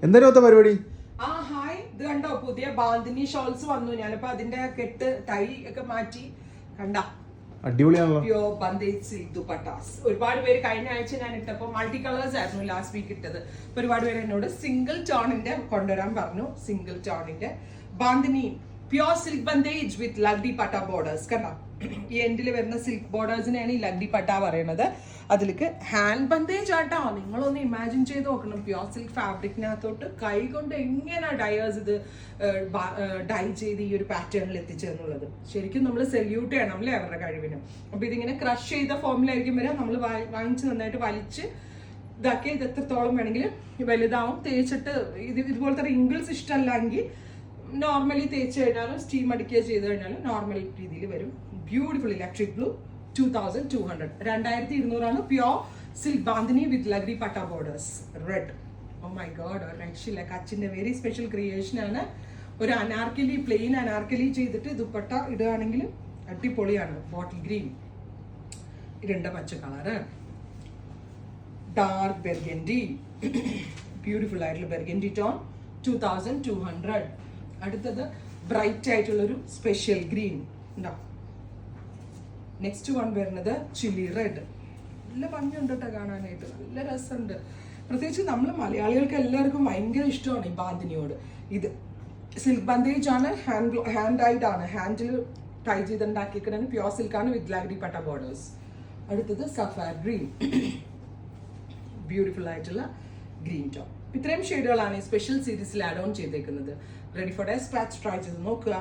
എന്തായാലും പരിപാടി? ഹായ്, ഇത് കണ്ടോ പുതിയ ബാന്തിനി ഷോൾസ് വന്നു. ഞാനിപ്പോ അതിന്റെ കെട്ട് ടൈ ഒക്കെ മാറ്റി കണ്ട അടിപൊളിയാണല്ലോ. Pure bandhej silk dupattas. ഒരുപാട് പേര് കഴിഞ്ഞ ആഴ്ച ഞാൻ ഇട്ടപ്പോ മൾട്ടി കളേഴ്സ് ആയിരുന്നു ലാസ്റ്റ് വീക്ക് ഇട്ടത്. ഒരുപാട് പേര് എന്നോട് സിംഗിൾ ടോണിന്റെ കൊണ്ടുവരാൻ പറഞ്ഞു. സിംഗിൾ ടോണിന്റെ bandhani pure silk bandhej with lagdi patta borders. കണ്ട ഈ എൻഡിൽ വരുന്ന സിൽക്ക് ബോർഡേഴ്സിനെയാണ് ഈ ലഗ്ഡി പട്ട പറയുന്നത്. അതിലേക്ക് ഹാൻഡ് ബന്ദേജ് ആട്ടോ. നിങ്ങളൊന്ന് ഇമാജിൻ ചെയ്ത് നോക്കണം. പ്യോർ സിൽക്ക് ഫാബ്രിക്കിനകത്തോട്ട് കൈ കൊണ്ട് എങ്ങനെ ഡയേഴ്സ് ഇത് ഡൈ ചെയ്ത് ഈ ഒരു പാറ്റേണിൽ എത്തിച്ചെന്നുള്ളത് ശരിക്കും നമ്മൾ സെല്യൂട്ട് ചെയ്യണം അല്ലേ അവരുടെ കഴിവിന്. അപ്പൊ ഇതിങ്ങനെ ക്രഷ് ചെയ്ത ഫോമിലായിരിക്കും വരെ നമ്മൾ വാങ്ങിച്ച് നന്നായിട്ട് വലിച്ച് ഇതാക്കി ഇത് എത്രത്തോളം വേണമെങ്കിലും വലുതാവും. തേച്ചിട്ട് ഇതുപോലത്തെ റിങ്കിൾസ് ഇഷ്ടമല്ലെങ്കിൽ നോർമലി തേച്ച് കഴിഞ്ഞാലും സ്റ്റീം അടിക്കുക ചെയ്ത് കഴിഞ്ഞാലും നോർമൽ രീതിയിൽ വരും. Beautiful electric blue 2200, 2200 pure silk bandhani with lagdi patta borders red. Oh my god, ഒരു രക്ഷയില്ല. കച്ചിന്റെ വെരി സ്പെഷ്യൽ ക്രിയേഷൻ ആണ്. ഒരു അനാർക്കലി പ്ലെയിൻ അനാർക്കലി ചെയ്തിട്ട് ദുപ്പട്ട ഇടുകയാണെങ്കിൽ അടിപൊളിയാണ്. ബോട്ടിൽ ഗ്രീൻ, ഇരുണ്ട പച്ച കളറ്, ഡാർക്ക് ബെർഗൻഡി, ബ്യൂട്ടിഫുൾ ആയിട്ടുള്ള ബെർഗൻഡി ടോൺ 2200. അടുത്തത് ബ്രൈറ്റ് ആയിട്ടുള്ളൊരു സ്പെഷ്യൽ ഗ്രീൻ ഉണ്ടാവും. നെക്സ്റ്റ് വൺ വരുന്നത് ചില്ലി റെഡ്. നല്ല ഭംഗിയുണ്ട് കേട്ടോ കാണാനായിട്ട്, നല്ല രസമുണ്ട്. പ്രത്യേകിച്ച് നമ്മൾ മലയാളികൾക്ക് എല്ലാവർക്കും ഭയങ്കര ഇഷ്ടമാണ് ഈ ബാന്തിനിയോട്. ഇത് സിൽക്ക് ബന്ദേജ് ആണ്, ഹാൻഡ് ടൈഡ് ആണ്, ഹാൻഡിൽ ടൈ ചെയ്തുണ്ടാക്കിയിരിക്കുന്നത് പ്യോർ സിൽക്കാണ് വിത്ത് ലഗ്ഡി പട്ട ബോർഡേഴ്സ്. അടുത്തത് സഫാർ ഗ്രീൻ, ബ്യൂട്ടിഫുൾ ആയിട്ടുള്ള ഗ്രീൻ ടോപ്പ്. ഇത്രയും ഷെയ്ഡുകളാണ് ഈ സ്പെഷ്യൽ സീരീസിൽ ആഡ് ഓൺ ചെയ്തേക്കുന്നത്. Ready for dispatch. ട്രൈ ചെയ്ത് നോക്കുക.